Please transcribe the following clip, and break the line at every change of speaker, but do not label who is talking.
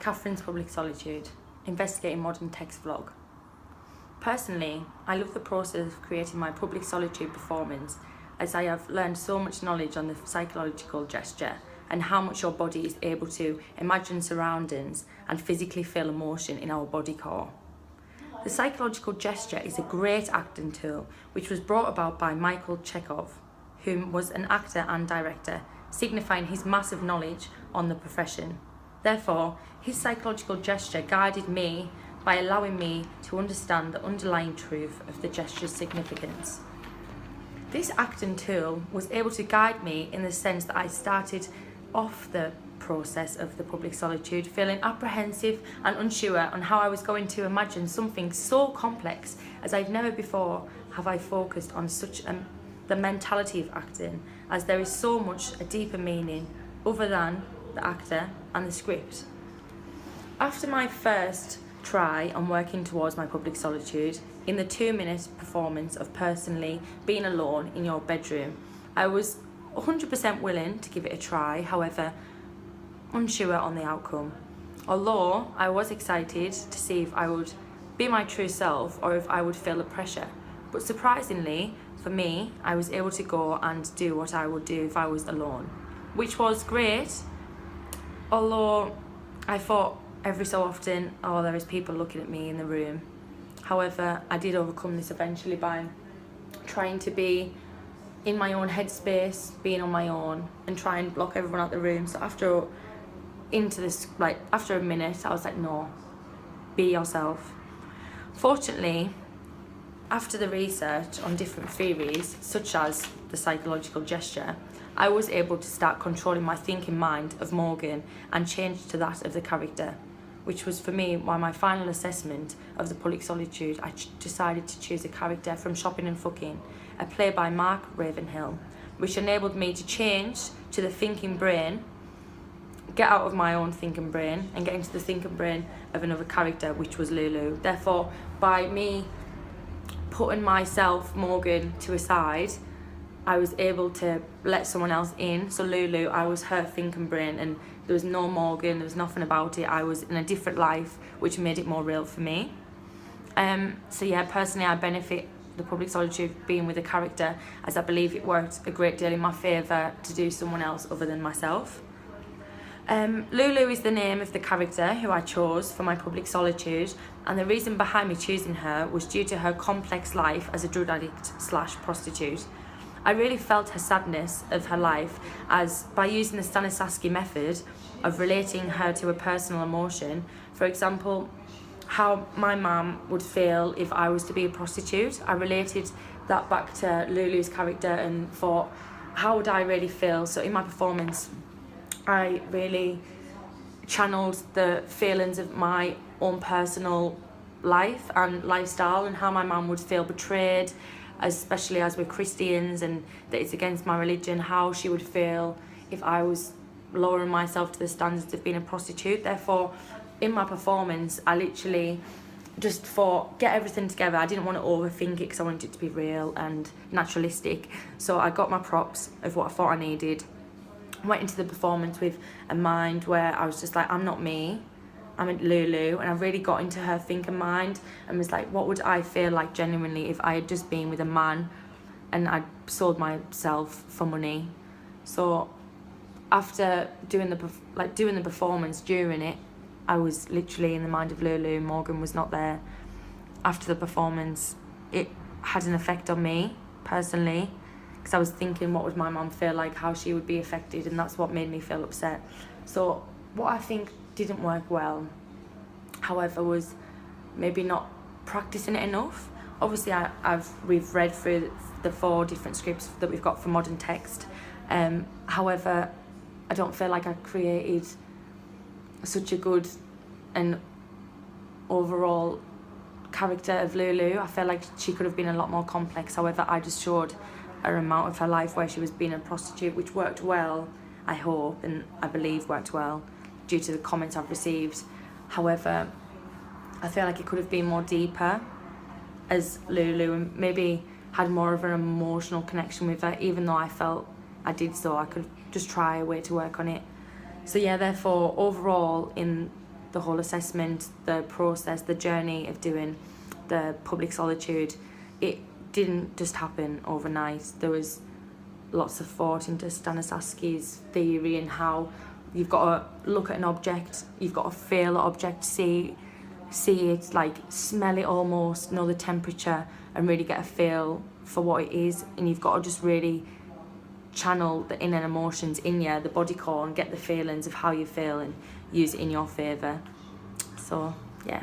Catherine's Public Solitude, investigating modern text vlog. Personally, I love the process of creating my public solitude performance, as I have learned so much knowledge on the psychological gesture and how much your body is able to imagine surroundings and physically feel emotion in our body core. The psychological gesture is a great acting tool which was brought about by Michael Chekhov, who was an actor and director, signifying his massive knowledge on the profession. Therefore, his psychological gesture guided me by allowing me to understand the underlying truth of the gesture's significance. This acting tool was able to guide me in the sense that I started off the process of the public solitude feeling apprehensive and unsure on how I was going to imagine something so complex, as I've never before have I focused on the mentality of acting, as there is so much a deeper meaning other than the actor and the script. After my first try on working towards my public solitude, in the 2-minute performance of personally being alone in your bedroom, I was 100% willing to give it a try, however, unsure on the outcome. Although I was excited to see if I would be my true self or if I would feel the pressure. But surprisingly, for me, I was able to go and do what I would do if I was alone, which was great. Although I thought every so often, oh, there is people looking at me in the room. However, I did overcome this eventually by trying to be in my own headspace, being on my own, and try and block everyone out the room. So after a minute, I was like, no, be yourself. Fortunately, after the research on different theories, such as the psychological gesture, I was able to start controlling my thinking mind of Morgan and change to that of the character, which was for me why my final assessment of the public solitude, I decided to choose a character from Shopping and Fucking, a play by Mark Ravenhill, which enabled me to change to the thinking brain, get out of my own thinking brain and get into the thinking brain of another character, which was Lulu. Therefore, by me putting myself, Morgan, to a side, I was able to let someone else in. So Lulu, I was her thinking brain, and there was no Morgan, there was nothing about it. I was in a different life, which made it more real for me. So yeah, personally, I benefit the public solitude being with a character, as I believe it worked a great deal in my favour to do someone else other than myself. Lulu is the name of the character who I chose for my public solitude, and the reason behind me choosing her was due to her complex life as a drug addict / prostitute. I really felt her sadness of her life, as by using the Stanislavski method of relating her to a personal emotion, for example, how my mum would feel if I was to be a prostitute, I related that back to Lulu's character and thought, how would I really feel? So in my performance, I really channeled the feelings of my own personal life and lifestyle, and how my mum would feel betrayed, especially as we're Christians and that it's against my religion, how she would feel if I was lowering myself to the standards of being a prostitute. Therefore, in my performance, I literally just thought, get everything together. I didn't want to overthink it because I wanted it to be real and naturalistic. So I got my props of what I thought I needed, went into the performance with a mind where I was just like, I'm not me, I'm Lulu, and I really got into her thinking mind and was like, what would I feel like genuinely if I had just been with a man and I'd sold myself for money. So after doing the performance, during it, I was literally in the mind of Lulu. Morgan was not there. After the performance, it had an effect on me personally, because I was thinking, what would my mum feel like, how she would be affected, and that's what made me feel upset. So what I think didn't work well, however, was maybe not practicing it enough. Obviously, we've read through the 4 different scripts that we've got for modern text. However, I don't feel like I created such a good and overall character of Lulu. I felt like she could have been a lot more complex. However, I just showed a amount of her life where she was being a prostitute, which worked well, I hope, and I believe worked well due to the comments I've received. However, I feel like it could have been more deeper as Lulu, and maybe had more of an emotional connection with her, even though I felt I did so. I could just try a way to work on it. So yeah, therefore, overall, in the whole assessment, the process, the journey of doing the public solitude, it didn't just happen overnight. There was lots of thought into Stanislavski's theory and how you've got to look at an object, you've got to feel the object, see it, like smell it almost, know the temperature, and really get a feel for what it is. And you've got to just really channel the inner emotions in you, the body core, and get the feelings of how you feel and use it in your favour. So yeah.